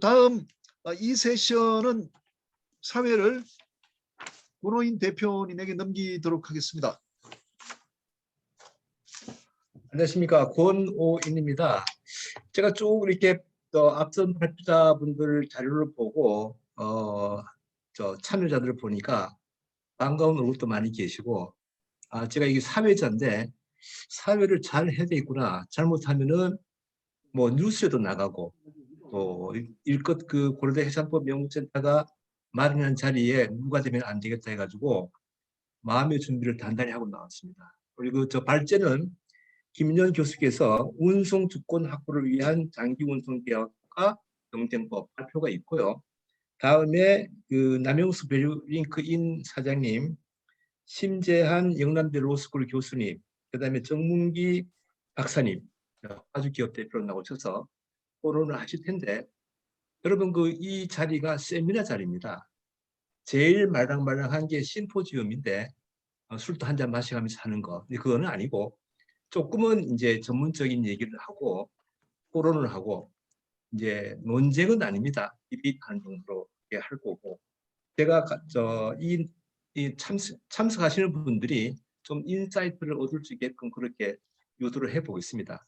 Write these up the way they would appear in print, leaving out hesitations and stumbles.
다음 이 세션은 사회를 권호인 대표님에게 넘기도록 하겠습니다. 안녕하십니까, 권오인입니다. 제가 쭉 이렇게 앞선 발표자분들 자료를 보고 참여자들을 보니까 반가운 얼굴도 많이 계시고, 제가 이게 사회자인데 사회를 잘 해야 되겠구나. 잘못하면은 뭐 뉴스에도 나가고, 또 일껏 그 고려대 해상법 연구센터가 마련한 자리에 누가 되면 안 되겠다 해가지고 마음의 준비를 단단히 하고 나왔습니다. 그리고 저 발제는 김인현 교수께서 운송 주권 확보를 위한 장기 운송 계약과 경쟁법 발표가 있고요. 다음에 그 남영수 밸류링크인 사장님, 심재한 영남대 로스쿨 교수님, 그다음에 정문기 박사님, 화주기업 대표로 나오셔서 토론을 하실 텐데, 여러분 이 자리가 세미나 자리입니다. 제일 말랑말랑한 게 심포지움인데 술도 한잔 마시면서 하는 거, 그거는 아니고 조금은 이제 전문적인 얘기를 하고 토론을 하고, 이제 논쟁은 아닙니다. 비판하는 정도로 할 거고, 제가 참석하시는 분들이 좀 인사이트를 얻을 수 있게끔 그렇게 유도를 해보겠습니다.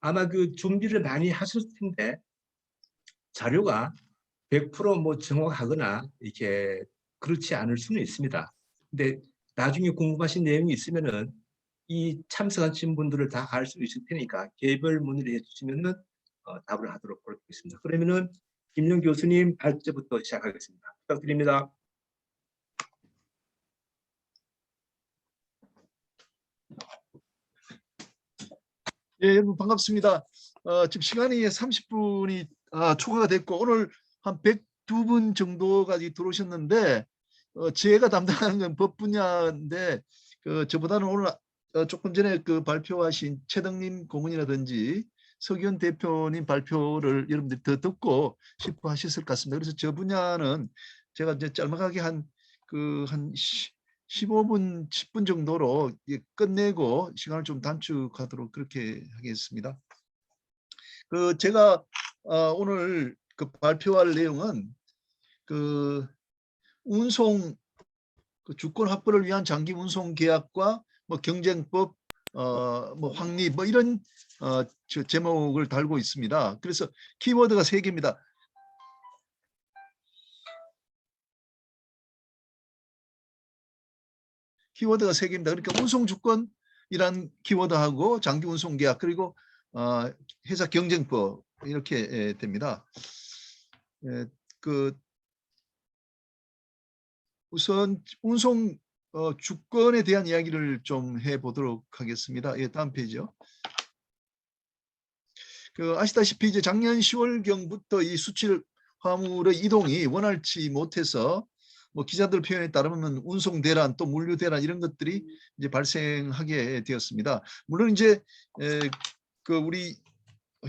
아마 그 준비를 많이 하셨을 텐데 자료가 100% 정확하거나 이렇게 그렇지 않을 수는 있습니다. 근데 나중에 궁금하신 내용이 있으면은 이 참석하신 분들을 다 알 수 있을 테니까 개별 문의를 해주시면은 답을 하도록 하겠습니다. 그러면은 김용 교수님 발제부터 시작하겠습니다. 부탁드립니다. 예, 여러분 반갑습니다. 지금 시간이 30분이 초과가 됐고 오늘 한 102분 정도가 들어오셨는데 제가 담당하는 건 법 분야인데 저보다는 오늘 조금 전에 그 발표하신 최덕림 고문이라든지 서기현 대표님 발표를 여러분들이 더 듣고 싶어 하셨을 것 같습니다. 그래서 저 분야는 제가 이제 짤막하게 한 15분, 10분 정도로 끝내고 시간을 좀 단축하도록 그렇게 하겠습니다. 제가 오늘 그 발표할 내용은 그 운송 주권 확보를 위한 장기 운송 계약과 뭐 경쟁법, 뭐 확립 뭐 이런 제목을 달고 있습니다. 그래서 키워드가 3개입니다. 키워드가 3개입니다. 그러니까 운송 주권이란 키워드하고 장기 운송 계약 그리고 회사 경쟁법 이렇게 됩니다. 우선 운송 주권에 대한 이야기를 좀 해보도록 하겠습니다. 예, 다음 페이지요. 아시다시피 이제 작년 10월경부터 이 수출 화물의 이동이 원활치 못해서 뭐 기자들 표현에 따르면 운송 대란 또 물류 대란 이런 것들이 이제 발생하게 되었습니다. 물론 이제 우리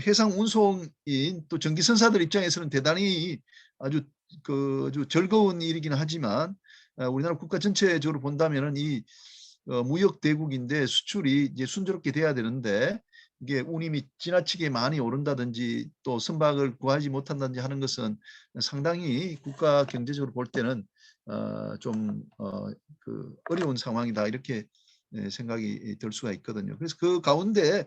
해상 운송인 또 전기선사들 입장에서는 대단히 아주 아주 즐거운 일이긴 하지만 우리나라 국가 전체적으로 본다면은 이 무역 대국인데 수출이 이제 순조롭게 돼야 되는데 이게 운임이 지나치게 많이 오른다든지 또 선박을 구하지 못한다든지 하는 것은 상당히 국가 경제적으로 볼 때는 좀 어려운 상황이다 이렇게 생각이 들 수가 있거든요. 그래서 그 가운데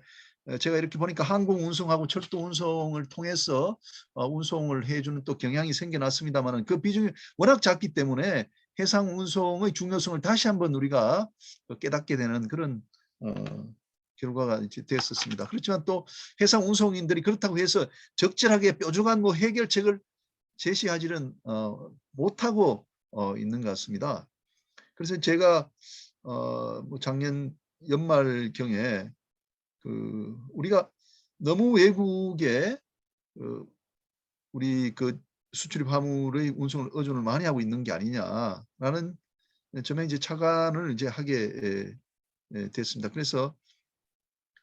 제가 이렇게 보니까 항공 운송하고 철도 운송을 통해서 운송을 해주는 또 경향이 생겨났습니다만 그 비중이 워낙 작기 때문에 해상 운송의 중요성을 다시 한번 우리가 깨닫게 되는 그런 결과가 이제 됐었습니다. 그렇지만 또 해상 운송인들이 그렇다고 해서 적절하게 뾰족한 뭐 해결책을 제시하지는 못하고 있는 것 같습니다. 그래서 제가 뭐 작년 연말경에 우리가 너무 외국에 우리 수출입 화물의 운송을 의존을 많이 하고 있는 게 아니냐라는 저는 이제 착안을 이제 하게 됐습니다. 그래서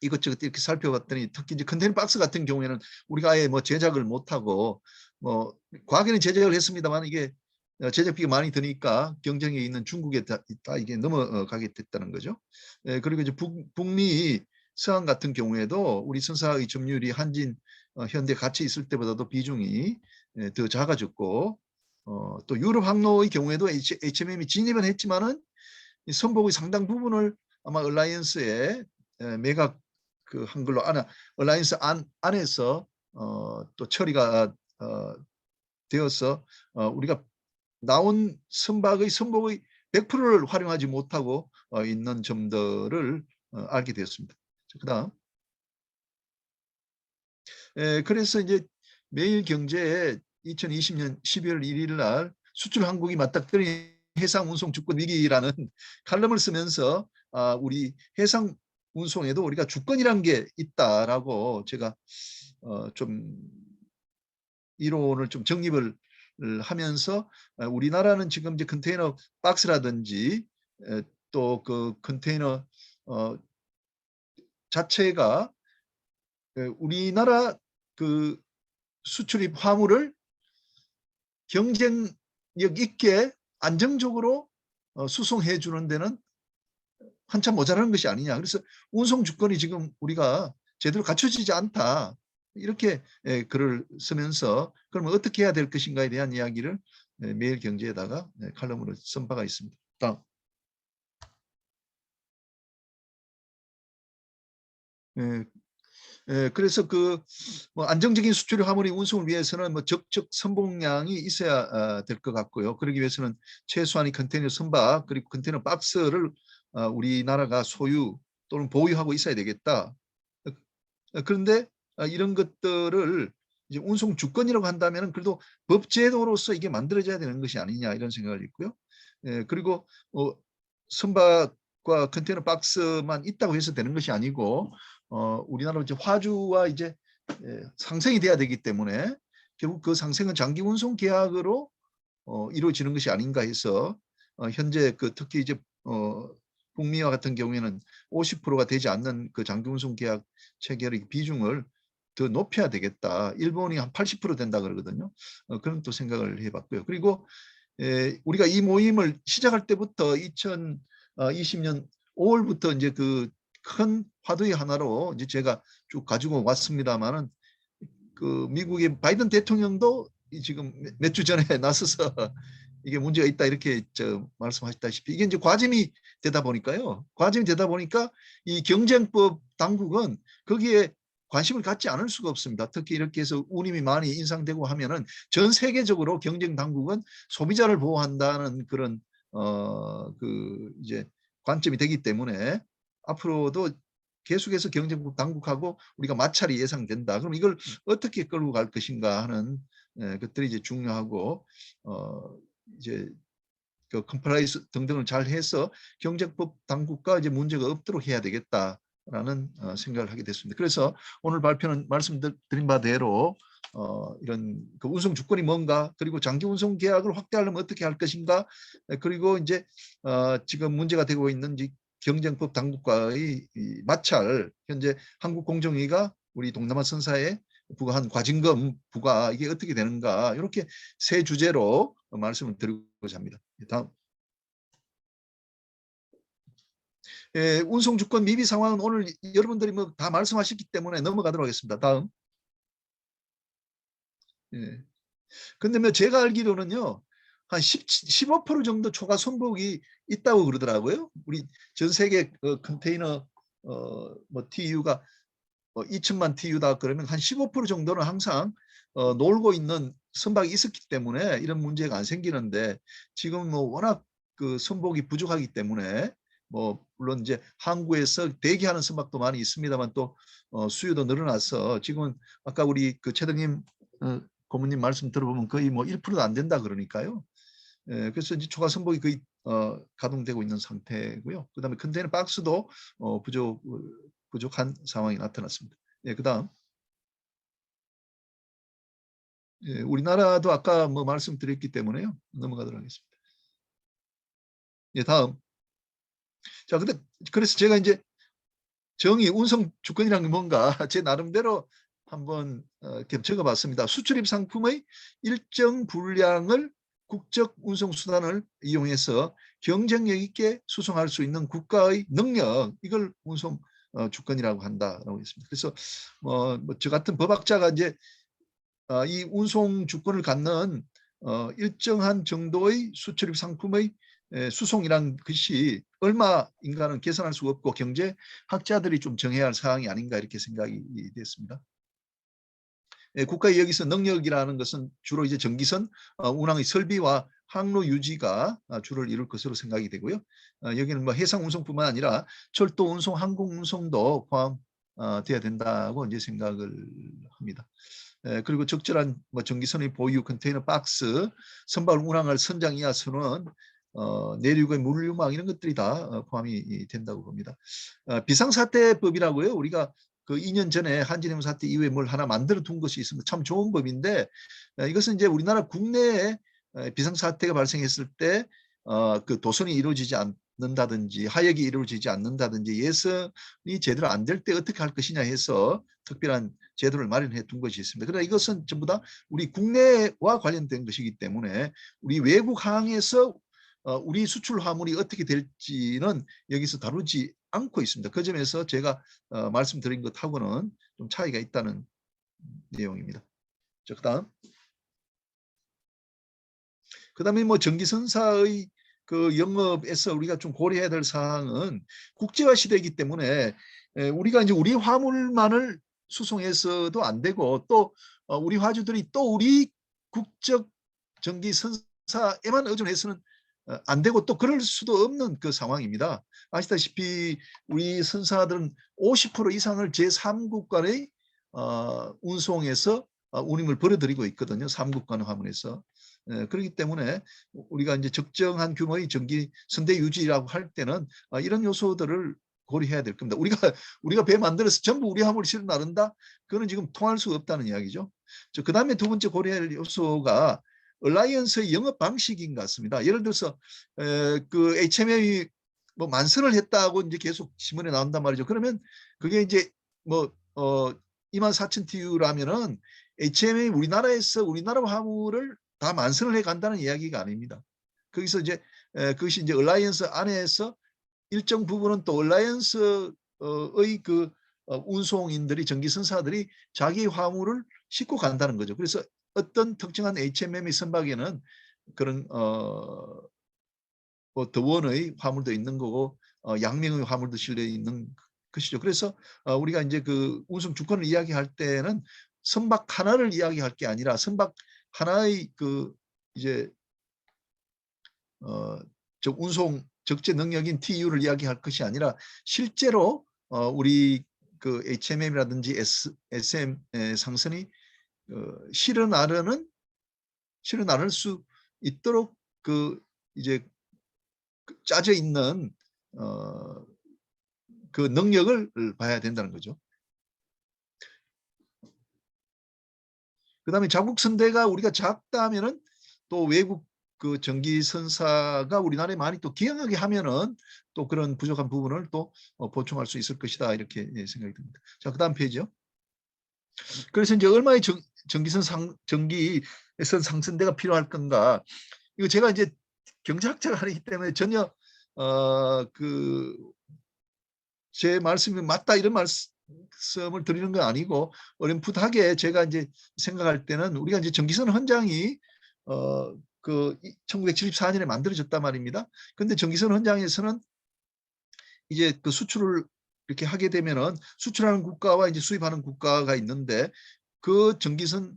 이것저것 이렇게 살펴봤더니 특히 이제 컨테이너 박스 같은 경우에는 우리가 아예 뭐 제작을 못하고 뭐 과거에는 제작을 했습니다만 이게 제작비가 많이 드니까 경쟁에 있는 중국에 다 이게 넘어가게 됐다는 거죠. 그리고 이제 북미 서한 같은 경우에도 우리 선사의 점유율이 한진 현대 같이 있을 때보다도 비중이 더 작아졌고 또 유럽 항로의 경우에도 HMM이 진입은 했지만은 이 선복의 상당 부분을 아마 얼라이언스에 매각 한 걸로 얼라이언스 안에서 또 처리가 되어서 우리가 나온 선복의 100%를 활용하지 못하고 있는 점들을 알게 되었습니다. 그다음 그래서 이제 매일경제에 2020년 12월 1일 날 수출 한국이 맞닥뜨린 해상 운송 주권 위기라는 칼럼을 쓰면서 우리 해상 운송에도 우리가 주권이란 게 있다라고 제가 좀 이론을 좀 정립을 하면서 우리나라는 지금 이제 컨테이너 박스라든지 또 그 컨테이너 자체가 우리나라 그 수출입 화물을 경쟁력 있게 안정적으로 수송해 주는 데는 한참 모자라는 것이 아니냐. 그래서 운송 주권이 지금 우리가 제대로 갖춰지지 않다. 이렇게 글을 쓰면서 그러면 어떻게 해야 될 것인가에 대한 이야기를 매일경제에다가 칼럼으로 쓴 바가 있습니다. 다음. 그래서 뭐 안정적인 수출 화물의 운송을 위해서는 뭐 적적 선봉량이 있어야 될 것 같고요. 그러기 위해서는 최소한의 컨테이너 선박 그리고 컨테이너 박스를 우리나라가 소유 또는 보유하고 있어야 되겠다. 그런데 이런 것들을 이제 운송 주권이라고 한다면 그래도 법제도로서 이게 만들어져야 되는 것이 아니냐 이런 생각을 했고요. 그리고 선박과 컨테이너 박스만 있다고 해서 되는 것이 아니고 우리나라 이제 화주와 이제 상생이 돼야 되기 때문에 결국 그 상생은 장기 운송 계약으로 이루어지는 것이 아닌가 해서 현재 특히 이제 북미와 같은 경우에는 50%가 되지 않는 그 장기 운송 계약 체결의 비중을 더 높여야 되겠다. 일본이 한 80% 된다 그러거든요. 그런 또 생각을 해봤고요. 그리고 우리가 이 모임을 시작할 때부터 2020년 5월부터 이제 그 큰 화두의 하나로 이제 제가 쭉 가지고 왔습니다만은 그 미국의 바이든 대통령도 지금 몇 주 전에 나서서 이게 문제가 있다 이렇게 말씀하셨다시피 이게 이제 과점이 되다 보니까요. 과점이 되다 보니까 이 경쟁법 당국은 거기에 관심을 갖지 않을 수가 없습니다. 특히 이렇게 해서 운임이 많이 인상되고 하면은 전 세계적으로 경쟁 당국은 소비자를 보호한다는 그런 이제 관점이 되기 때문에 앞으로도 계속해서 경쟁국 당국하고 우리가 마찰이 예상된다. 그럼 이걸 어떻게 끌고 갈 것인가 하는 것들이 이제 중요하고 이제 그 컴플라이스 등등을 잘 해서 경쟁법 당국과 이제 문제가 없도록 해야 되겠다라는 생각을 하게 됐습니다. 그래서 오늘 발표는 말씀드린 바대로 이런 그 운송 주권이 뭔가 그리고 장기 운송 계약을 확대하려면 어떻게 할 것인가 그리고 이제 지금 문제가 되고 있는 경쟁법 당국과의 마찰 현재 한국공정위가 우리 동남아 선사에 부과한 과징금 부과 이게 어떻게 되는가 이렇게 세 주제로 말씀을 드리고자 합니다. 다음. 운송 주권 미비 상황은 오늘 여러분들이 뭐 다 말씀하셨기 때문에 넘어가도록 하겠습니다. 다음. 근데 뭐 제가 알기로는요. 한 15% 정도 초과 손복이 있다고 그러더라고요. 우리 전 세계 컨테이너 뭐 TU가 2천만 TU다 그러면 한 15% 정도는 항상 놀고 있는 선박이 있었기 때문에 이런 문제가 안 생기는데 지금 뭐 워낙 그 선복이 부족하기 때문에 뭐 물론 이제 항구에서 대기하는 선박도 많이 있습니다만 또 수요도 늘어나서 지금은 아까 우리 그 최덕님 고문님 말씀 들어보면 거의 뭐 1%도 안 된다 그러니까요. 그래서 이제 초과 선복이 거의 가동되고 있는 상태고요. 그다음에 컨테이너 박스도 부족한 상황이 나타났습니다. 그다음 우리나라도 아까 뭐 말씀드렸기 때문에요. 넘어가도록 하겠습니다. 다음. 자, 근데 그래서 제가 이제 정의 운송 주권이란 게 뭔가 제 나름대로 한번 이렇게 적어봤습니다. 수출입 상품의 일정 분량을 국적 운송 수단을 이용해서 경쟁력 있게 수송할 수 있는 국가의 능력 이걸 운송 주권이라고 한다라고 했습니다. 그래서 저 같은 법학자가 이제 이 운송 주권을 갖는 일정한 정도의 수출입 상품의 수송이란 것이 얼마인가는 계산할 수가 없고 경제학자들이 좀 정해야 할 사항이 아닌가 이렇게 생각이 됐습니다. 국가의 여기서 능력이라는 것은 주로 이제 전기선 운항의 설비와 항로 유지가 주를 이룰 것으로 생각이 되고요. 여기는 뭐 해상 운송뿐만 아니라 철도 운송, 항공 운송도 포함돼야 된다고 이제 생각을 합니다. 그리고 적절한 뭐 전기선의 보유, 컨테이너 박스, 선박 운항할 선장 이하 선원, 내륙의 물류망 이런 것들이 다 포함이 된다고 봅니다. 비상사태법이라고요. 우리가 그 2년 전에 한진해운 사태 이후에 뭘 하나 만들어 둔 것이 있습니다. 참 좋은 법인데 이것은 이제 우리나라 국내에 비상사태가 발생했을 때 그 도선이 이루어지지 않는다든지 하역이 이루어지지 않는다든지 예선이 제대로 안 될 때 어떻게 할 것이냐 해서 특별한 제도를 마련해 둔 것이 있습니다. 그러나 이것은 전부 다 우리 국내와 관련된 것이기 때문에 우리 외국 항에서 우리 수출 화물이 어떻게 될지는 여기서 다루지 않고 있습니다. 그 점에서 제가 말씀드린 것하고는 좀 차이가 있다는 내용입니다. 자, 그다음에 뭐 전기선사의 그 영업에서 우리가 좀 고려해야 될 사항은 국제화 시대이기 때문에 우리가 이제 우리 화물만을 수송해서도 안 되고 또 우리 화주들이 또 우리 국적 전기선사에만 의존해서는 안 되고 또 그럴 수도 없는 그 상황입니다. 아시다시피 우리 선사들은 50% 이상을 제3국 간의 운송에서 운임을 벌어들이고 있거든요. 3국 간 화물에서. 그렇기 때문에 우리가 이제 적정한 규모의 전기 선대 유지라고 할 때는 이런 요소들을 고려해야 될 겁니다. 우리가 배 만들어서 전부 우리 화물을 실어 나른다? 그거는 지금 통할 수 없다는 이야기죠. 그 다음에 두 번째 고려해야 할 요소가 얼라이언스의 영업 방식인 것 같습니다. 예를 들어서 그 HMA이 뭐 만선을 했다고 이제 계속 신문에 나온단 말이죠. 그러면 그게 이제 뭐 24,000 TU라면은 HMA 우리나라에서 우리나라 화물을 다 만선을 해 간다는 이야기가 아닙니다. 거기서 이제 그것이 이제 얼라이언스 안에서 일정 부분은 또 얼라이언스의 그 운송인들이 전기선사들이 자기 화물을 싣고 간다는 거죠. 그래서 어떤 특정한 HMM의 선박에는 그런 뭐 더원의 화물도 있는 거고 양명의 화물도 실려 있는 것이죠. 그래서 우리가 이제 그 운송 주권을 이야기할 때는 선박 하나를 이야기할 게 아니라 선박 하나의 그 이제 저 운송 적재 능력인 TU를 이야기할 것이 아니라 실제로 우리 그 HMM이라든지 SM 상선이 실어 나를 수 있도록 그 이제 짜져 있는 그 능력을 봐야 된다는 거죠. 그다음에 자국 선대가 우리가 작다 하면은 또 외국 그 전기선사가 우리나라에 많이 또 기여하게 하면은 또 그런 부족한 부분을 또 보충할 수 있을 것이다 이렇게 생각이 듭니다. 자, 그다음 페이지요. 그래서 이제 얼마의 전기선 상선대가 필요할 건가? 이거 제가 이제 경제학자가 아니기 때문에 전혀 그 제 말씀이 맞다 이런 말씀을 드리는 건 아니고 어렴풋하게 제가 이제 생각할 때는 우리가 이제 전기선 헌장이 그 1974년에 만들어졌단 말입니다. 그런데 전기선 헌장에서는 이제 그 수출을 이렇게 하게 되면은 수출하는 국가와 이제 수입하는 국가가 있는데 그 전기선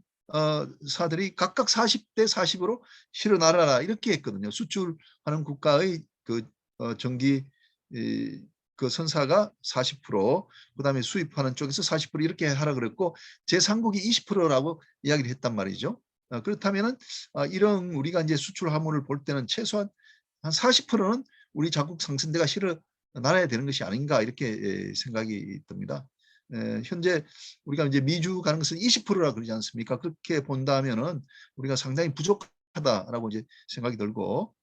사들이 각각 40대 40으로 실어 나라라 이렇게 했거든요. 수출하는 국가의 그 전기 그 선사가 40%, 그다음에 수입하는 쪽에서 40% 이렇게 하라 그랬고 제3국이 20%라고 이야기를 했단 말이죠. 그렇다면은 이런 우리가 이제 수출 화물을 볼 때는 최소한 한 40%는 우리 자국 상선대가 실어 나눠야 되는 것이 아닌가 이렇게 생각이 듭니다. 현재 우리가 이제 미주 가는 것은 20%라 그러지 않습니까? 그렇게 본다면은 우리가 상당히 부족하다라고 이제 생각이 들고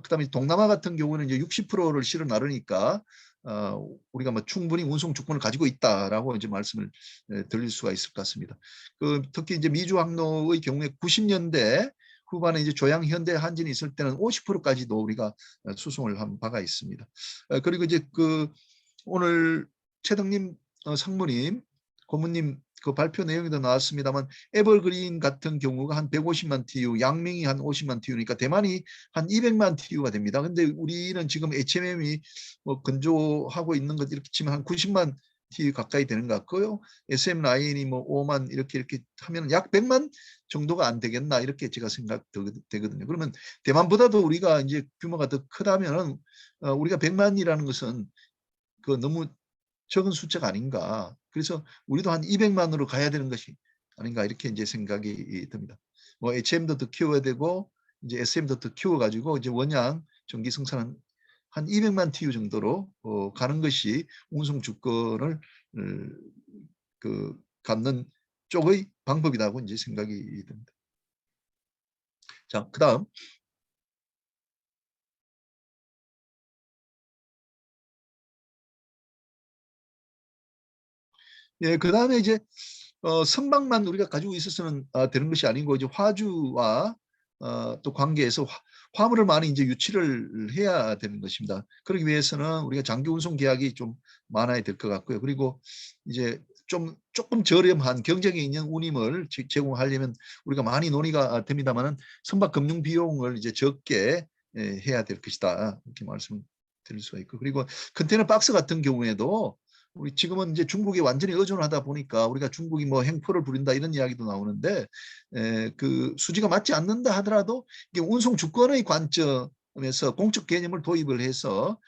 그다음에 동남아 같은 경우는 이제 60%를 실어 나르니까 우리가 뭐 충분히 운송 주권을 가지고 있다라고 이제 말씀을 드릴 수가 있을 것 같습니다. 그 특히 이제 미주 항로의 경우에 90년대 후반에 이제 조양 현대 한진이 있을 때는 50%까지도 우리가 수송을 한 바가 있습니다. 그리고 이제 그 오늘 최덕님 상무님 고문님 그 발표 내용에도 나왔습니다만 에버그린 같은 경우가 한 150만 TU, 양명이 한 50만 TU니까 대만이 한 200만 TU가 됩니다. 근데 우리는 지금 HMM이 뭐 건조하고 있는 것 이렇게 치면 한 90만 TU 가까이 되는 것 같고요. SM 라인이 뭐 5만 이렇게 하면 약 100만 정도가 안 되겠나 이렇게 제가 생각되거든요. 그러면 대만보다도 우리가 이제 규모가 더 크다면 우리가 100만이라는 것은 그 너무 적은 숫자가 아닌가. 그래서 우리도 한 200만으로 가야 되는 것이 아닌가 이렇게 이제 생각이 듭니다. 뭐 HM도 더 키워야 되고 이제 SM도 더 키워가지고 이제 원양 전기 생산은 한 200만 TU 정도로 가는 것이 운송 주권을 갖는 쪽의 방법이라고 이제 생각이 듭니다. 자, 그다음. 예, 그다음에 이제 선박만 우리가 가지고 있어서는 되는 것이 아니고 이제 화주와 또 관계에서 화물을 많이 이제 유치를 해야 되는 것입니다. 그러기 위해서는 우리가 장기 운송 계약이 좀 많아야 될 것 같고요. 그리고 이제 조금 저렴한 경쟁이 있는 운임을 제공하려면 우리가 많이 논의가 됩니다만은 선박 금융 비용을 이제 적게 해야 될 것이다. 이렇게 말씀드릴 수가 있고 그리고 컨테이너 박스 같은 경우에도 우리 지금은 이제 중국에 완전히 의존하다 보니까 우리가 중국이 뭐 행포를 부린다 이런 이야기도 나오는데 그 수지가 맞지 않는다 하더라도 이게 운송 주권의 관점에서 공적 개념을 도입을 해서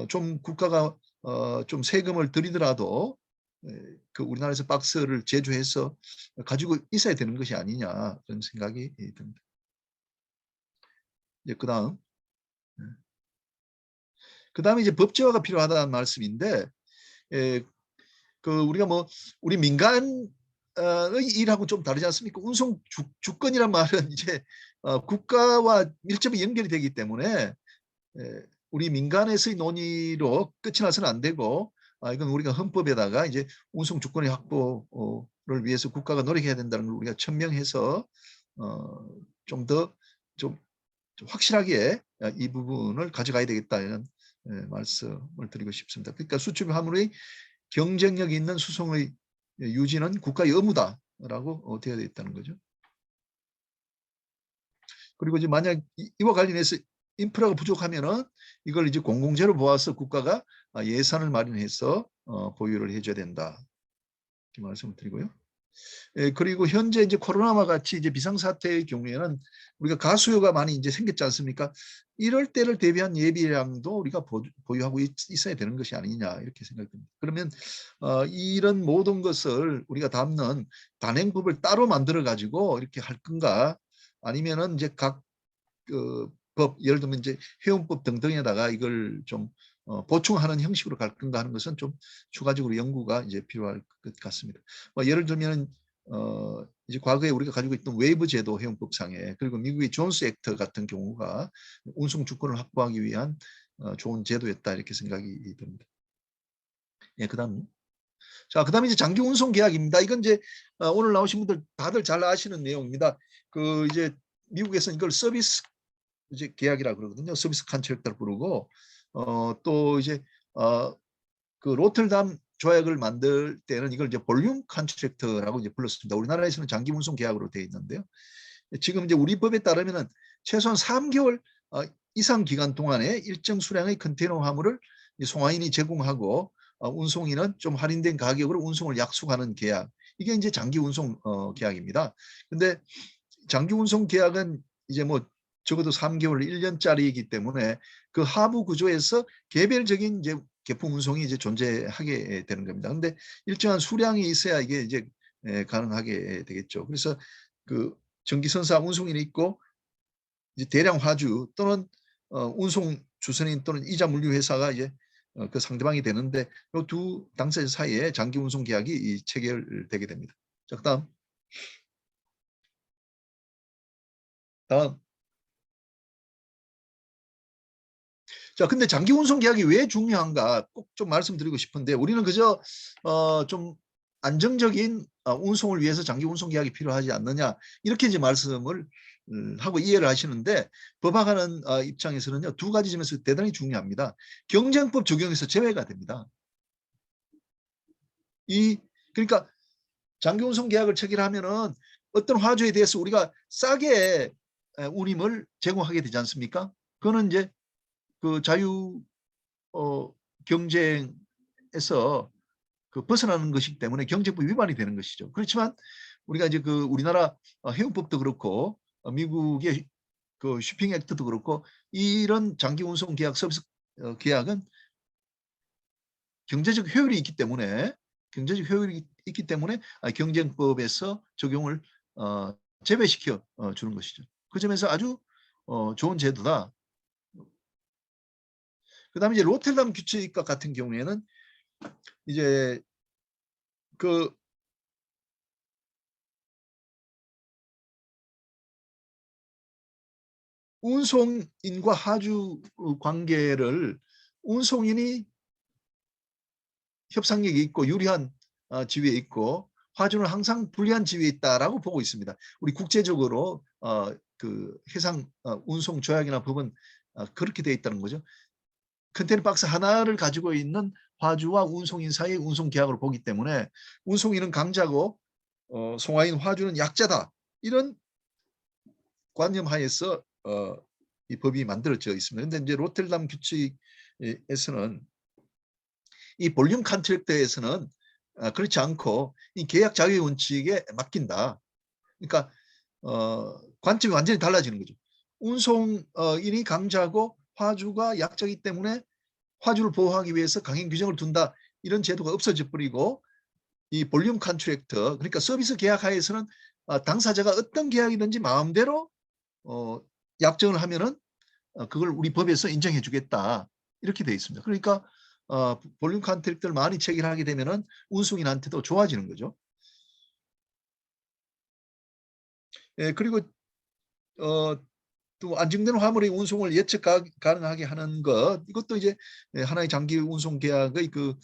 좀 국가가 좀 세금을 들이더라도 그 우리나라에서 박스를 제조해서 가지고 있어야 되는 것이 아니냐 그런 생각이 듭니다. 이제 그다음에 이제 법제화가 필요하다는 말씀인데 그 우리가 뭐 우리 민간의 일하고 좀 다르지 않습니까? 운송 주권이란 말은 이제 국가와 밀접히 연결이 되기 때문에 우리 민간에서의 논의로 끝이 나서는 안 되고 이건 우리가 헌법에다가 이제 운송 주권의 확보를 위해서 국가가 노력해야 된다는 걸 우리가 천명해서 좀 더 좀 확실하게 이 부분을 가져가야 되겠다 이런 말씀을 드리고 싶습니다. 그러니까 수출 화물의 경쟁력 있는 수송의 유지는 국가의 의무다라고 되어 있다는 거죠. 그리고 이제 만약 이와 관련해서 인프라가 부족하면은 이걸 이제 공공재로 모아서 국가가 예산을 마련해서 보유를 해줘야 된다. 이렇게 말씀을 드리고요. 그리고 현재 이제 코로나와 같이 이제 비상사태의 경우에는 우리가 가수요가 많이 이제 생겼지 않습니까? 이럴 때를 대비한 예비량도 우리가 보유하고 있어야 되는 것이 아니냐 이렇게 생각됩니다. 그러면 이런 모든 것을 우리가 담는 단행법을 따로 만들어 가지고 이렇게 할 건가? 아니면은 이제 각 법, 예를 들면 이제 회원법 등등에다가 이걸 좀 보충하는 형식으로 갈 건가 하는 것은 좀 추가적으로 연구가 이제 필요할 것 같습니다. 예를 들면 이제 과거에 우리가 가지고 있던 웨이브 제도 회원법상에 그리고 미국의 존스 액트 같은 경우가 운송 주권을 확보하기 위한 좋은 제도였다 이렇게 생각이 듭니다. 예, 그다음. 자, 그다음에 이제 장기 운송 계약입니다. 이건 이제 오늘 나오신 분들 다들 잘 아시는 내용입니다. 그 이제 미국에서는 이걸 서비스 이제 계약이라 그러거든요. 서비스 컨트랙트를 부르고 또 이제 그 로틀담 조약을 만들 때는 이걸 이제 볼륨 컨트랙트라고 이제 불렀습니다. 우리나라에서는 장기 운송 계약으로 되어 있는데요. 지금 이제 우리 법에 따르면은 최소한 3개월 이상 기간 동안에 일정 수량의 컨테이너 화물을 송화인이 제공하고 운송인은 좀 할인된 가격으로 운송을 약속하는 계약. 이게 이제 장기 운송 계약입니다. 근데 장기 운송 계약은 이제 뭐 적어도 3개월, 1년짜리이기 때문에 그 하부 구조에서 개별적인 이제 개품 운송이 이제 존재하게 되는 겁니다. 근데 일정한 수량이 있어야 이게 이제 가능하게 되겠죠. 그래서 그 전기선사 운송인이 있고 이제 대량 화주 또는 운송 주선인 또는 이자 물류 회사가 이제 그 상대방이 되는데 이 두 당사자 사이에 장기 운송 계약이 체결되게 됩니다. 자, 다음. 자, 근데 장기 운송 계약이 왜 중요한가 꼭 좀 말씀드리고 싶은데 우리는 그저 좀 안정적인 운송을 위해서 장기 운송 계약이 필요하지 않느냐 이렇게 이제 말씀을 하고 이해를 하시는데 법학하는 입장에서는요 두 가지 점에서 대단히 중요합니다. 경쟁법 적용에서 제외가 됩니다. 그러니까 장기 운송 계약을 체결하면은 어떤 화주에 대해서 우리가 싸게 운임을 제공하게 되지 않습니까? 그거는 이제 그 자유 경쟁에서 그 벗어나는 것이기 때문에 경제법 위반이 되는 것이죠. 그렇지만 우리가 이제 그 우리나라 해운법도 그렇고 미국의 그 쇼핑 액트도 그렇고 이런 장기 운송 계약 서비스 계약은 경제적 효율이 있기 때문에 경쟁법에서 적용을 제외시켜 주는 것이죠. 그 점에서 아주 좋은 제도다. 그다음에 이제 로텔담 규칙과 같은 경우에는 이제 그 운송인과 하주 관계를 운송인이 협상력이 있고 유리한 지위에 있고 화주는 항상 불리한 지위에 있다라고 보고 있습니다. 우리 국제적으로 그 해상 운송 조약이나 법은 그렇게 되어 있다는 거죠. 컨테이너 박스 하나를 가지고 있는 화주와 운송인 사이의 운송 계약으로 보기 때문에 운송인은 강자고 송화인 화주는 약자다. 이런 관념 하에서 이 법이 만들어져 있습니다. 그런데 이제 로텔담 규칙에서는 이 볼륨 컨트랙트에서는 그렇지 않고 이 계약 자유의 원칙에 맡긴다. 그러니까 관점이 완전히 달라지는 거죠. 운송인이 강자고 화주가 약자이기 때문에 화주를 보호하기 위해서 강행 규정을 둔다. 이런 제도가 없어져 버리고 이 볼륨 컨트랙트 그러니까 서비스 계약 하에서는 당사자가 어떤 계약이든지 마음대로 약정을 하면은 그걸 우리 법에서 인정해 주겠다. 이렇게 되어 있습니다. 그러니까 볼륨 컨트랙트를 많이 체결하게 되면은 운송인한테도 좋아지는 거죠. 예, 그리고 또 안정된 화물의 운송을 예측 가능하게 하는 것 이것도 이제 하나의 장기 운송 계약의 그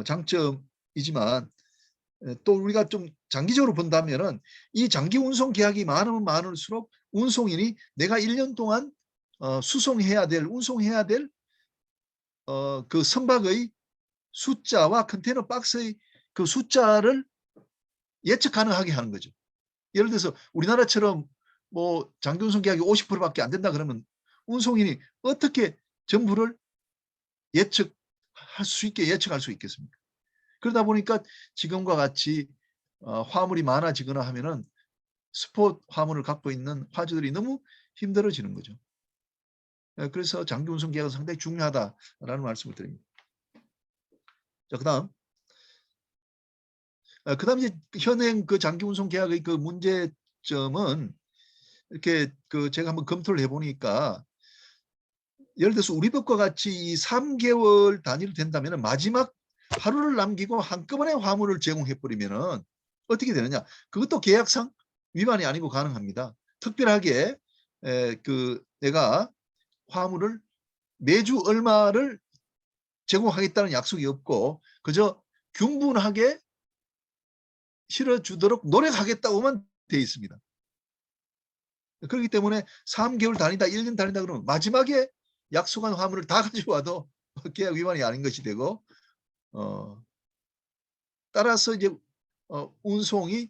장점이지만 또 우리가 좀 장기적으로 본다면은 이 장기 운송 계약이 많으면 많을수록 운송인이 내가 1년 동안 운송해야 될 그 선박의 숫자와 컨테이너 박스의 그 숫자를 예측 가능하게 하는 거죠. 예를 들어서 우리나라처럼 뭐 장기 운송 계약이 50%밖에 안 된다 그러면 운송인이 어떻게 전부를 예측할 수 있겠습니까? 그러다 보니까 지금과 같이 화물이 많아지거나 하면은 스포트 화물을 갖고 있는 화주들이 너무 힘들어지는 거죠. 그래서 장기 운송 계약은 상당히 중요하다라는 말씀을 드립니다. 자, 그다음 이제 현행 그 장기 운송 계약의 그 문제점은 이렇게 그 제가 한번 검토를 해보니까 예를 들어서 우리 법과 같이 3개월 단위로 된다면 마지막 하루를 남기고 한꺼번에 화물을 제공해버리면 어떻게 되느냐. 그것도 계약상 위반이 아니고 가능합니다. 특별하게 그 내가 화물을 매주 얼마를 제공하겠다는 약속이 없고 그저 균분하게 실어주도록 노력하겠다고만 되어 있습니다. 그렇기 때문에 3개월 단위다 1년 단위다 그러면 마지막에 약속한 화물을 다 가지고 와도 계약 위반이 아닌 것이 되고 따라서 이제 운송이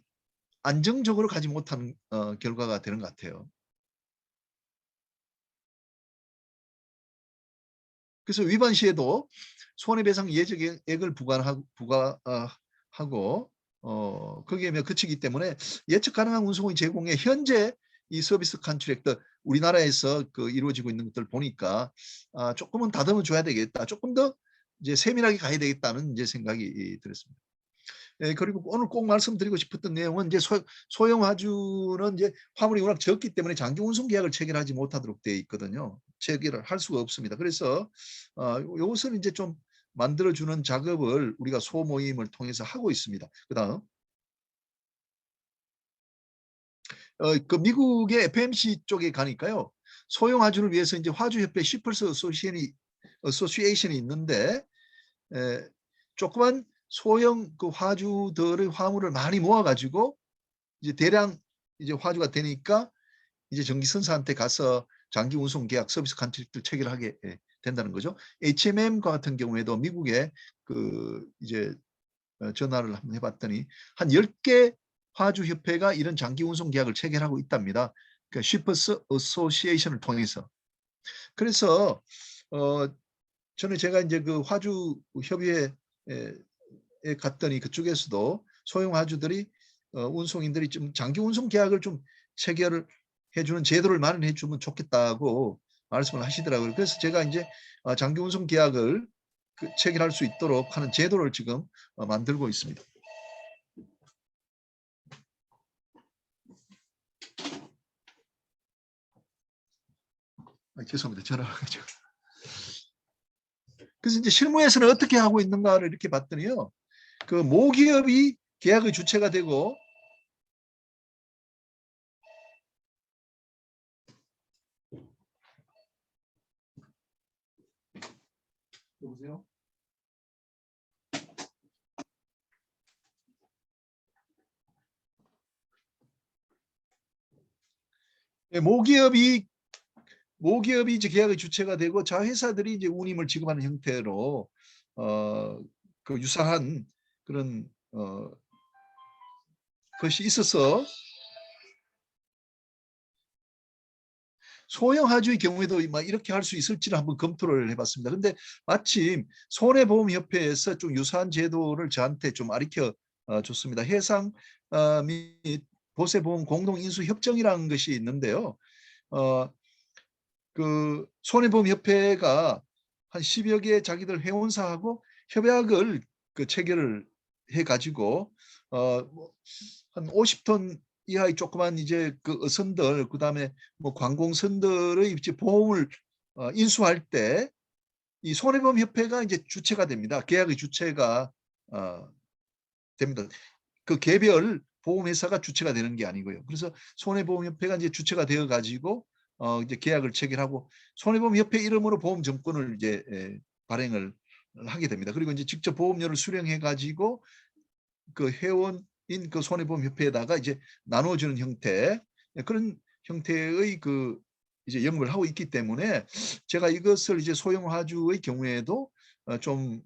안정적으로 가지 못하는 결과가 되는 것 같아요. 그래서 위반 시에도 손해배상 예적액을 부과하고 거기에 그치기 때문에 예측 가능한 운송의 제공에 현재 이 서비스 컨트랙트 우리나라에서 그 이루어지고 있는 것들 보니까 조금은 다듬어 줘야 되겠다. 조금 더 이제 세밀하게 가야 되겠다는 이제 생각이 들었습니다. 그리고 오늘 꼭 말씀드리고 싶었던 내용은 이제 소형 화주는 이제 화물이 워낙 적기 때문에 장기 운송 계약을 체결하지 못하도록 되어 있거든요. 체결을 할 수가 없습니다. 그래서 이것을 이제 좀 만들어주는 작업을 우리가 소모임을 통해서 하고 있습니다. 그다음 그 미국의 FMC 쪽에 가니까요. 소형 화주를 위해서 이제 화주협회 시펄스 어소시에이션이 있는데 조그만 소형 그 화주들의 화물을 많이 모아가지고 이제 대량 이제 화주가 되니까 이제 전기선사한테 가서 장기 운송 계약 서비스 컨트랙트를 체결하게 된다는 거죠. HMM 같은 경우에도 미국의 그 이제 전화를 한번 해봤더니 한 10개 화주협회가 이런 장기 운송 계약을 체결하고 있답니다. 그 쉬퍼스 어소시에이션을 통해서. 그래서 전에 제가 이제 그 화주 협의회에 갔더니 그쪽에서도 소형 화주들이 운송인들이 좀 장기 운송 계약을 좀 체결을 해주는 제도를 마련해 주면 좋겠다고 말씀을 하시더라고요. 그래서 제가 이제 장기 운송 계약을 체결할 수 있도록 하는 제도를 지금 만들고 있습니다. 죄송합니다. 전화가 가지고. 그래서 이제 실무에서는 어떻게 하고 있는가를 이렇게 봤더니요. 그 모기업이 계약의 주체가 되고 여보세요? 네, 모기업이 이제 계약의 주체가 되고 자회사들이 이제 운임을 지급하는 형태로 그 유사한 그런 것이 있어서 소형 화주의 경우에도 막 이렇게 할 수 있을지를 한번 검토를 해봤습니다. 근데 마침 손해보험협회에서 좀 유사한 제도를 저한테 좀 가르쳐 줬습니다. 해상 및 보세보험 공동인수협정이라는 것이 있는데요. 그 손해보험협회가 한 10여 개 자기들 회원사하고 협약을 그 체결을 해가지고 한 50톤 이하의 조그만 이제 그 어선들 그다음에 뭐 관공선들의 이제 보험을 인수할 때 이 손해보험협회가 이제 주체가 됩니다. 계약의 주체가 됩니다. 그 개별 보험회사가 주체가 되는 게 아니고요. 그래서 손해보험협회가 이제 주체가 되어 가지고 이제 계약을 체결하고 손해보험협회 이름으로 보험증권을 이제 발행을 하게 됩니다. 그리고 이제 직접 보험료를 수령해 가지고 그 회원인 그 손해보험협회에다가 이제 나눠주는 형태 그런 형태의 그 이제 영업을 하고 있기 때문에 제가 이것을 이제 소형 화주의 경우에도 좀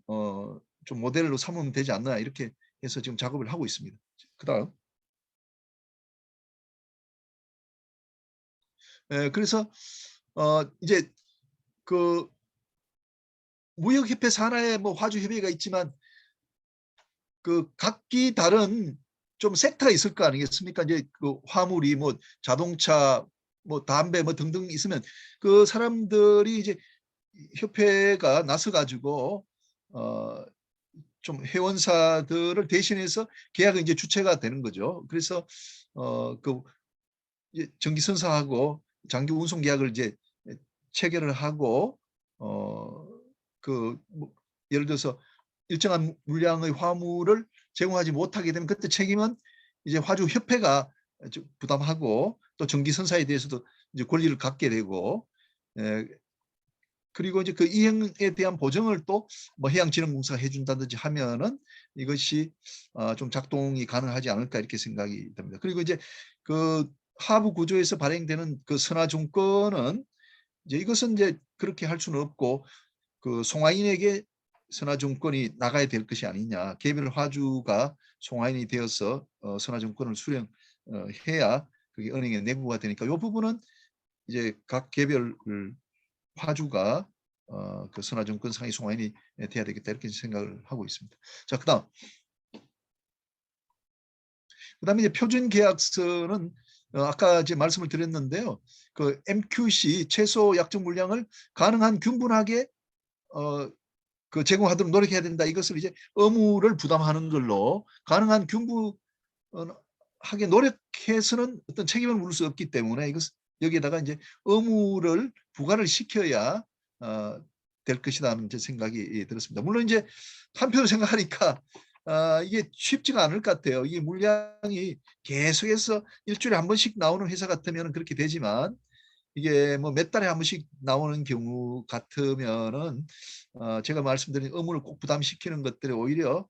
모델로 삼으면 되지 않나 이렇게 해서 지금 작업을 하고 있습니다. 그다음 그래서 이제 그 무역협회 산하에 뭐 화주협회가 있지만 그 각기 다른 좀 섹터가 있을 거 아니겠습니까? 이제 그 화물이 뭐 자동차, 뭐 담배 뭐 등등 있으면 그 사람들이 이제 협회가 나서 가지고 좀 회원사들을 대신해서 계약의 이제 주체가 되는 거죠. 그래서 그 전기선사하고 장기 운송 계약을 이제 체결을 하고 뭐 예를 들어서 일정한 물량의 화물을 제공하지 못하게 되면 그때 책임은 이제 화주 협회가 부담하고 또 전기선사에 대해서도 이제 권리를 갖게 되고 그리고 이제 그 이행에 대한 보증을 또 뭐 해양진흥공사가 해준다든지 하면은 이것이 좀 작동이 가능하지 않을까 이렇게 생각이 듭니다. 그리고 이제 그 하부 구조에서 발행되는 그 선화증권은 이제 이것은 이제 그렇게 할 수는 없고 그 송화인에게 선화증권이 나가야 될 것이 아니냐. 개별 화주가 송화인이 되어서 선화증권을 수령해야 그게 은행에 내구가 되니까 이 부분은 이제 각 개별 화주가 그 선화증권 상위 송화인이 돼야 되겠다 이렇게 생각을 하고 있습니다. 자, 그다음에 이제 표준 계약서는 아까 이제 말씀을 드렸는데요. 그 MQC 최소 약정 물량을 가능한 균분하게 그 제공하도록 노력해야 된다. 이것을 이제 의무를 부담하는 걸로 가능한 균분하게 노력해서는 어떤 책임을 물을 수 없기 때문에 이것 여기에다가 이제 의무를 부과를 시켜야 될 것이라는 생각이 들었습니다. 물론 이제 한편으로 생각하니까 이게 쉽지가 않을 것 같아요. 이 물량이 계속해서 일주일에 한 번씩 나오는 회사 같으면 그렇게 되지만 이게 뭐 몇 달에 한 번씩 나오는 경우 같으면은 제가 말씀드린 의무를 꼭 부담시키는 것들이 오히려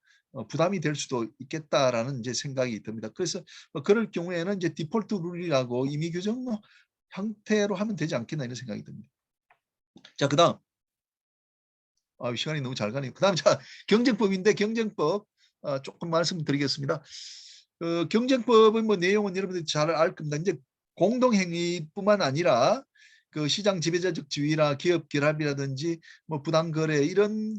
부담이 될 수도 있겠다라는 이제 생각이 듭니다. 그래서 그럴 경우에는 이제 디폴트 룰이라고 임의 규정 형태로 하면 되지 않겠나 이런 생각이 듭니다. 자, 그다음 시간이 너무 잘 가네요. 그다음 자 경쟁법인데 경쟁법 조금 말씀드리겠습니다. 경쟁법의 뭐 내용은 여러분들이 잘 알 겁니다. 이제 공동행위뿐만 아니라 그 시장 지배자적 지위나 기업 결합이라든지 뭐 부당거래 이런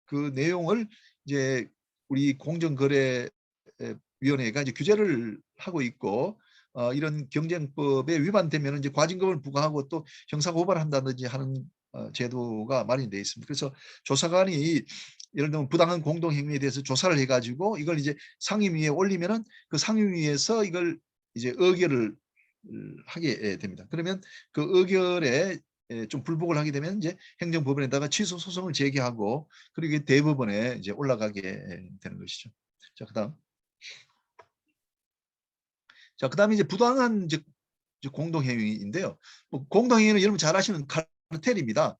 그 내용을 이제 우리 공정거래위원회가 이제 규제를 하고 있고 이런 경쟁법에 위반되면 이제 과징금을 부과하고 또 형사 고발한다든지 하는 제도가 마련되어 있습니다. 그래서 조사관이 예를 들면 부당한 공동행위에 대해서 조사를 해가지고 이걸 이제 상임위에 올리면은 그 상임위에서 이걸 이제 의결을 하게 됩니다. 그러면 그 의결에 좀 불복을 하게 되면 이제 행정법원에다가 취소 소송을 제기하고 그리고 대법원에 이제 올라가게 되는 것이죠. 자, 그다음. 자, 그다음에 이제 부당한 이제 공동행위인데요. 뭐 공동행위는 여러분 잘 아시는 카르텔입니다.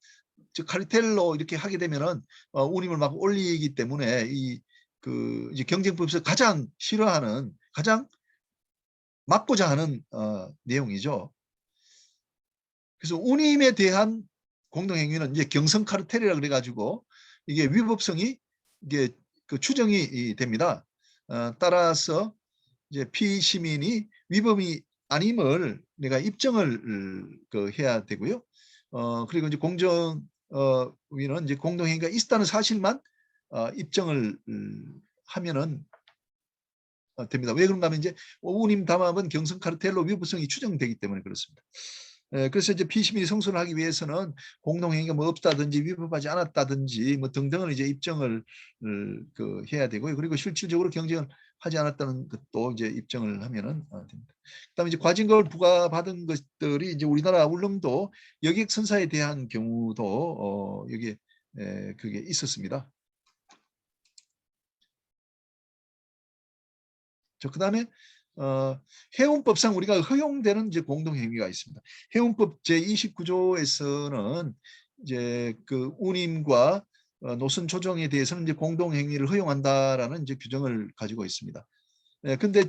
즉 카르텔로 이렇게 하게 되면은 운임을 막 올리기 때문에 이 그 이제 경쟁법에서 가장 싫어하는 가장 막고자 하는 내용이죠. 그래서 운임에 대한 공동행위는 이제 경성 카르텔이라 그래가지고 이게 위법성이 이게 그 추정이 됩니다. 따라서 이제 피시민이 위법이 아님을 내가 입증을 해야 되고요. 그리고 이제 공정위는 이제 공동행위가 있다는 사실만 입증을 하면은 됩니다. 왜 그런가 하면 이제 운임 담합은 경성 카르텔로 위법성이 추정되기 때문에 그렇습니다. 그래서 이제 피시민이 성소를 하기 위해서는 공동행위가 뭐 없다든지 위법하지 않았다든지 뭐 등등을 이제 입증을 해야 되고요. 그리고 실질적으로 경쟁을 하지 않았다는 것도 이제 입증을 하면은 됩니다. 그다음에 이제 과징금을 부과받은 것들이 이제 우리나라 울릉도 여객 선사에 대한 경우도 여기에 그게 있었습니다. 그다음에 해운법상 우리가 허용되는 이제 공동행위가 있습니다. 해운법 제29조에서는 이제 그 운임과 노선 조정에 대해서는 이제 공동행위를 허용한다라는 이제 규정을 가지고 있습니다. 근데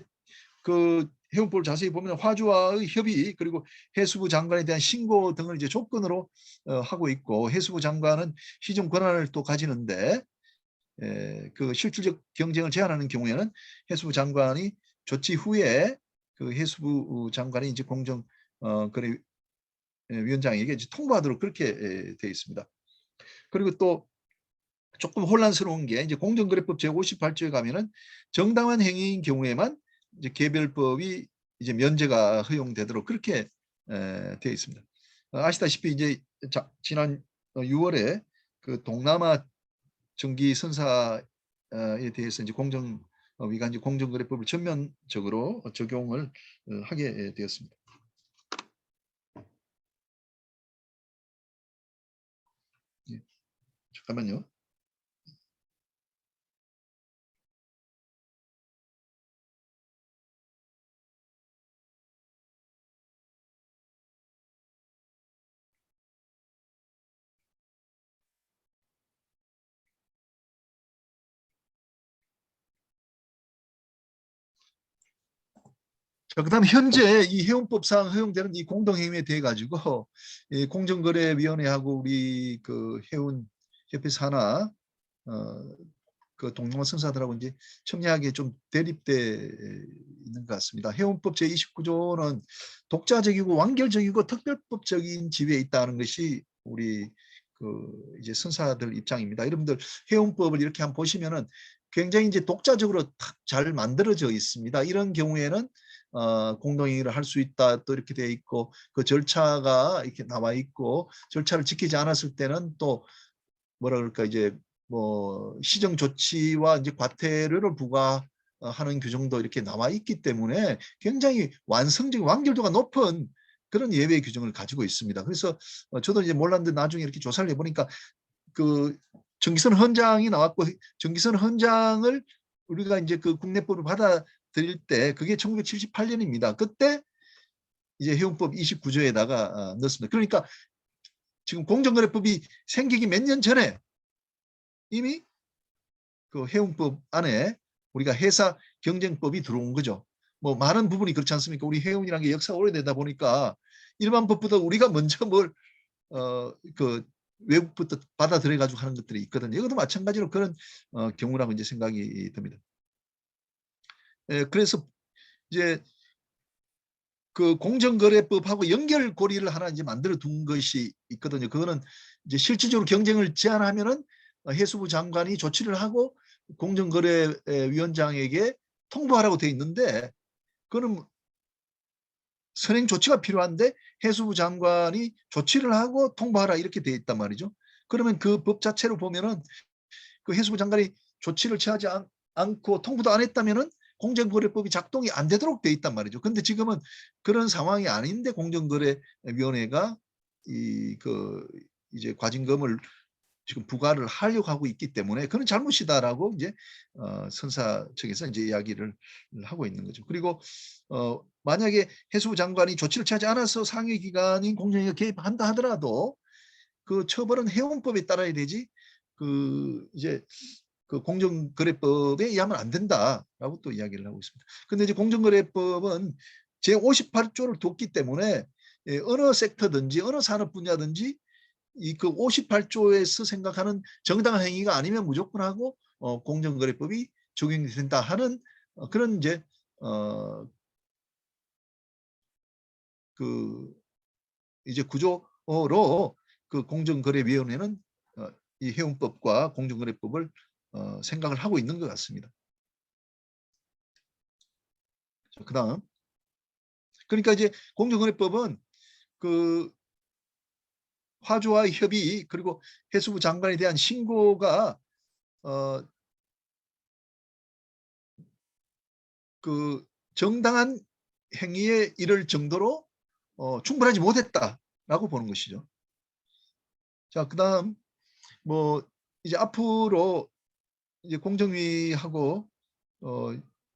그 해운법을 자세히 보면 화주와의 협의 그리고 해수부 장관에 대한 신고 등을 이제 조건으로 하고 있고 해수부 장관은 시정 권한을 또 가지는데 그 실질적 경쟁을 제한하는 경우에는 해수부 장관이 조치 후에 그 해수부 장관이 이제 공정 거래 위원장에게 이제 통보하도록 그렇게 되어 있습니다. 그리고 또 조금 혼란스러운 게 이제 공정거래법 제58조에 가면은 정당한 행위인 경우에만 이제 개별법이 이제 면제가 허용되도록 그렇게 되어 있습니다. 아시다시피 이제 지난 6월에 그 동남아 정기 선사에 대해서 이제 공정위가 이제 공정거래법을 전면적으로 적용을 하게 되었습니다. 예, 잠깐만요. 자, 그다음 현재 이 해운법상 허용되는 이 공동행위에 대해 가지고 이 공정거래위원회하고 우리 그 해운 협회 산하 그 동남아 선사들하고 이제 첨예하게 좀 대립돼 있는 것 같습니다. 해운법 제29조는 독자적이고 완결적이고 특별법적인 지위에 있다는 것이 우리 그 이제 선사들 입장입니다. 여러분들 해운법을 이렇게 한번 보시면은 굉장히 이제 독자적으로 잘 만들어져 있습니다. 이런 경우에는 공동행위를 할 수 있다 또 이렇게 돼 있고 그 절차가 이렇게 나와 있고 절차를 지키지 않았을 때는 또 뭐라 그럴까 이제 뭐 시정 조치와 이제 과태료를 부과하는 규정도 이렇게 나와 있기 때문에 굉장히 완성적인 완결도가 높은 그런 예외 규정을 가지고 있습니다. 그래서 저도 이제 몰랐는데 나중에 이렇게 조사를 해보니까 그 전기선 헌장이 나왔고 전기선 헌장을 우리가 이제 그 국내법을 받아들일 때 그게 1978년입니다. 그때 이제 해운법 29조에다가 넣었습니다. 그러니까 지금 공정거래법이 생기기 몇 년 전에 이미 그 해운법 안에 우리가 회사 경쟁법이 들어온 거죠. 뭐 많은 부분이 그렇지 않습니까? 우리 해운이라는 게 역사가 오래되다 보니까 일반 법보다 우리가 먼저 뭘 그 외국부터 받아들여 가지고 하는 것들이 있거든요. 이것도 마찬가지로 그런 경우라고 이제 생각이 듭니다. 그래서 이제 그 공정거래법하고 연결고리를 하나 이제 만들어 둔 것이 있거든요. 그거는 이제 실질적으로 경쟁을 제한하면은 해수부 장관이 조치를 하고 공정거래위원장에게 통보하라고 돼 있는데, 그거는 선행 조치가 필요한데 해수부 장관이 조치를 하고 통보하라 이렇게 돼 있단 말이죠. 그러면 그 법 자체로 보면은 그 해수부 장관이 조치를 취하지 않고 통보도 안 했다면은 공정거래법이 작동이 안 되도록 돼 있단 말이죠. 근데 지금은 그런 상황이 아닌데 공정거래위원회가 이제 과징금을 지금 부과를 하려고 하고 있기 때문에 그건 잘못이다라고 이제 선사 측에서 이제 이야기를 하고 있는 거죠. 그리고 만약에 해수부 장관이 조치를 취하지 않아서 상위기관인 공정위가 개입한다 하더라도 그 처벌은 해운법에 따라야 되지 이제 그 공정거래법에 의하면 안 된다라고 또 이야기를 하고 있습니다. 근데 이제 공정거래법은 제58조를 뒀기 때문에 어느 섹터든지 어느 산업 분야든지 이 그 58조에서 생각하는 정당한 행위가 아니면 무조건 하고 공정거래법이 적용이 된다 하는 그런 이제 그 이제 구조로 그 공정거래위원회는 이 해운법과 공정거래법을 생각을 하고 있는 것 같습니다. 그다음 그러니까 이제 공정거래법은 그 화주와 협의 그리고 해수부 장관에 대한 신고가 그 정당한 행위에 이를 정도로 충분하지 못했다라고 보는 것이죠. 자, 그다음 뭐 이제 앞으로 이제 공정위하고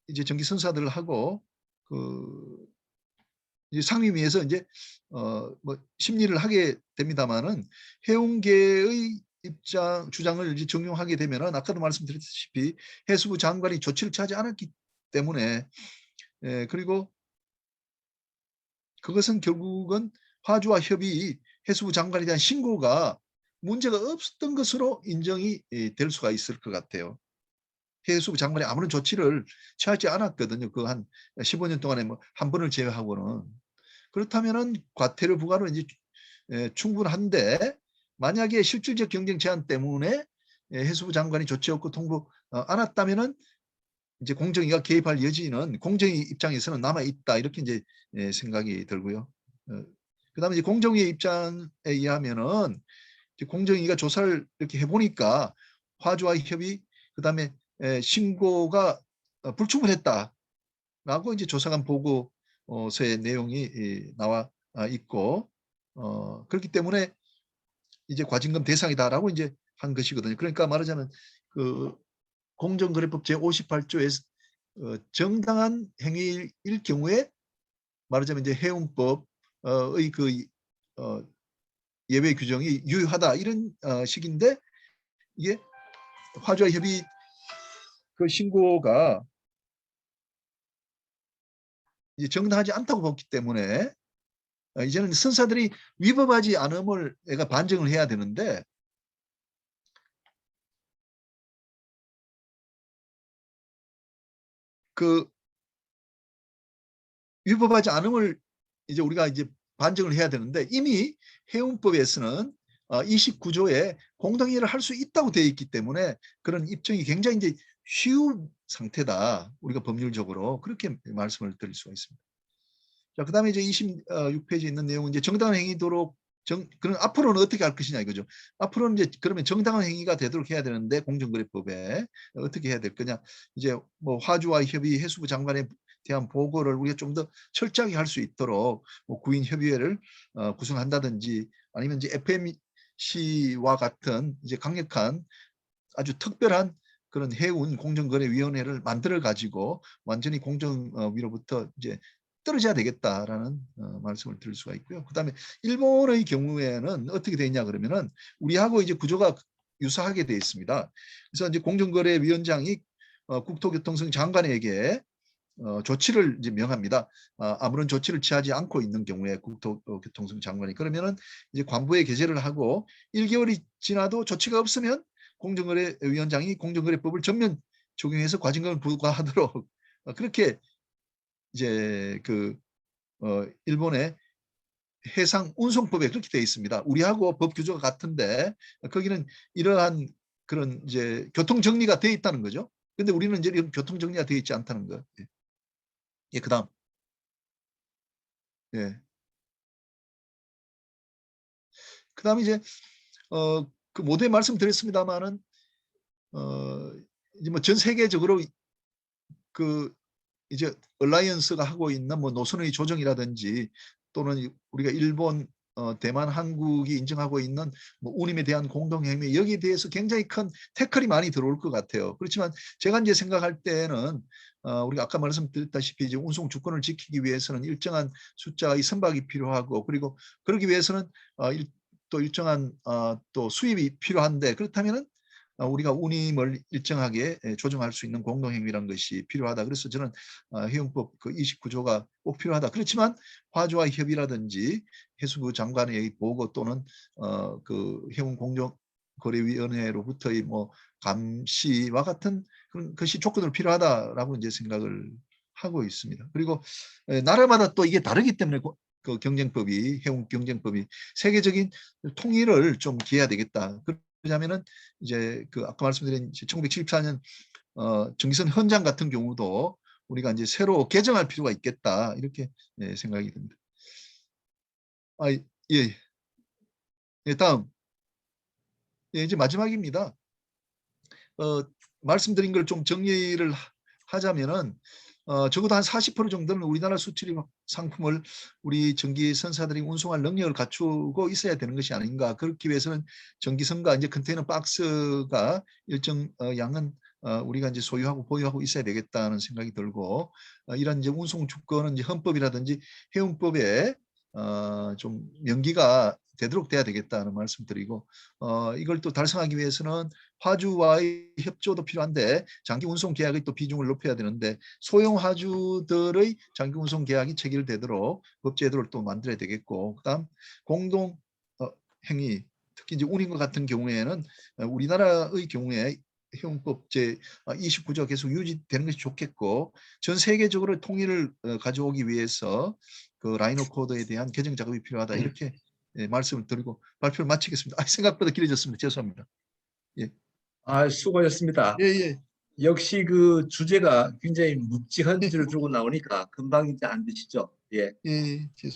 이제 정기 선사들하고 그 이제 상임위에서 이제 뭐 심리를 하게 됩니다만은 해운계의 입장 주장을 이제 적용하게 되면은 아까도 말씀드렸다시피 해수부 장관이 조치를 취하지 않았기 때문에 그리고 그것은 결국은 화주와 협의 해수부 장관에 대한 신고가 문제가 없었던 것으로 인정이 될 수가 있을 것 같아요. 해수부 장관이 아무런 조치를 취하지 않았거든요. 그 한 15년 동안에 뭐 한 번을 제외하고는. 그렇다면은 과태료 부과는 이제 충분한데 만약에 실질적 경쟁 제한 때문에 해수부 장관이 조치 없고 통보 안 했다면은 이제 공정위가 개입할 여지는 공정위 입장에서는 남아 있다 이렇게 이제 생각이 들고요. 그다음에 이제 공정위의 입장에 의하면은 공정위가 조사를 이렇게 해보니까 화주와 협의 그다음에 신고가 불충분했다라고 이제 조사관 보고서의 내용이 나와 있고 그렇기 때문에 이제 과징금 대상이다라고 이제 한 것이거든요. 그러니까 말하자면 그 공정거래법 제58조에 정당한 행위일 경우에 말하자면 이제 해운법의 그 예외 규정이 유효하다 이런 식인데 이게 화주와 협의 그 신고가 이제 정당하지 않다고 봤기 때문에 이제는 선사들이 위법하지 않음을 내가 반증을 해야 되는데 그 위법하지 않음을 이제 우리가 이제 반증을 해야 되는데 이미 해운법에서는 29조에 공동이해를 할 수 있다고 되어 있기 때문에 그런 입증이 굉장히 이제 쉬운 상태다. 우리가 법률적으로 그렇게 말씀을 드릴 수가 있습니다. 자, 그다음에 이제 26페이지에 있는 내용은 이제 정당한 행위도록 그럼 앞으로는 어떻게 할 것이냐 이거죠. 앞으로는 이제 그러면 정당한 행위가 되도록 해야 되는데 공정거래법에 어떻게 해야 될 거냐. 이제 뭐 화주와 협의 해수부 장관에 대한 보고를 우리가 좀 더 철저하게 할 수 있도록 뭐 구인 협의회를 구성한다든지 아니면 이제 FMC와 같은 이제 강력한 아주 특별한 그런 해운 공정거래위원회를 만들어 가지고 완전히 공정위로부터 이제 떨어져야 되겠다라는 말씀을 드릴 수가 있고요. 그다음에 일본의 경우에는 어떻게 되냐 그러면은 우리하고 이제 구조가 유사하게 되어 있습니다. 그래서 이제 공정거래위원장이 국토교통성 장관에게 조치를 이제 명합니다. 아무런 조치를 취하지 않고 있는 경우에 국토교통부 장관이 그러면은 이제 관부에 게재를 하고 1개월이 지나도 조치가 없으면 공정거래위원장이 공정거래법을 전면 적용해서 과징금을 부과하도록 그렇게 이제 일본의 해상 운송법에 그렇게 되어 있습니다. 우리하고 법 규조가 같은데 거기는 이러한 그런 이제 교통 정리가 되어 있다는 거죠. 근데 우리는 이제 이런 교통 정리가 되어 있지 않다는 거. 예, 그다음. 예. 그다음에 이제 그 모두에 말씀드렸습니다만은 이제 뭐 전 세계적으로 그 이제 얼라이언스가 하고 있는 뭐 노선의 조정이라든지 또는 우리가 일본, 대만, 한국이 인정하고 있는 뭐 운임에 대한 공동행위 여기에 대해서 굉장히 큰 태클이 많이 들어올 것 같아요. 그렇지만 제가 이제 생각할 때는 우리가 아까 말씀드렸다시피 이제 운송 주권을 지키기 위해서는 일정한 숫자의 선박이 필요하고 그리고 그러기 위해서는 또 일정한 또 수입이 필요한데 그렇다면은 우리가 운임을 일정하게 조정할 수 있는 공동행위라는 것이 필요하다. 그래서 저는 해운법 그 29조가 꼭 필요하다. 그렇지만 화주와 협의라든지 해수부 장관의 보고 또는 그 해운공정거래위원회로부터의 뭐 감시와 같은 그런 것이 조건으로 필요하다라고 이제 생각을 하고 있습니다. 그리고 나라마다 또 이게 다르기 때문에 그 경쟁법이 해운 경쟁법이 세계적인 통일을 좀 기해야 되겠다. 그러냐면은 이제 그 아까 말씀드린 1974년 정기선 헌장 같은 경우도 우리가 이제 새로 개정할 필요가 있겠다 이렇게 생각이 듭니다. 예. 예, 다음. 예, 이제 마지막입니다. 말씀드린 걸 좀 정리를 하자면은 적어도 한 40% 정도는 우리나라 수출 상품을 우리 전기선사들이 운송할 능력을 갖추고 있어야 되는 것이 아닌가. 그렇기 위해서는 전기선과 이제 컨테이너 박스가 일정 양은 우리가 이제 소유하고 보유하고 있어야 되겠다는 생각이 들고 이런 이제 운송 주권은 이제 헌법이라든지 해운법에 좀 명기가 되도록 돼야 되겠다는 말씀드리고 이걸 또 달성하기 위해서는 화주와의 협조도 필요한데 장기 운송 계약의 또 비중을 높여야 되는데 소형 화주들의 장기 운송 계약이 체결되도록 법 제도를 또 만들어야 되겠고 그다음 공동 행위 특히 이제 운임과 같은 경우에는 우리나라의 경우에 해운법 제 29조가 계속 유지되는 것이 좋겠고 전 세계적으로 통일을 가져오기 위해서 그 라이노 코드에 대한 개정 작업이 필요하다 이렇게 말씀을 드리고 발표를 마치겠습니다. 생각보다 길어졌습니다. 죄송합니다. 예. 수고하셨습니다. 예. 역시 그 주제가 굉장히 묵직한 주제를 들고 나오니까 금방 이제 안 되시죠? 예. 예. 죄송합니다.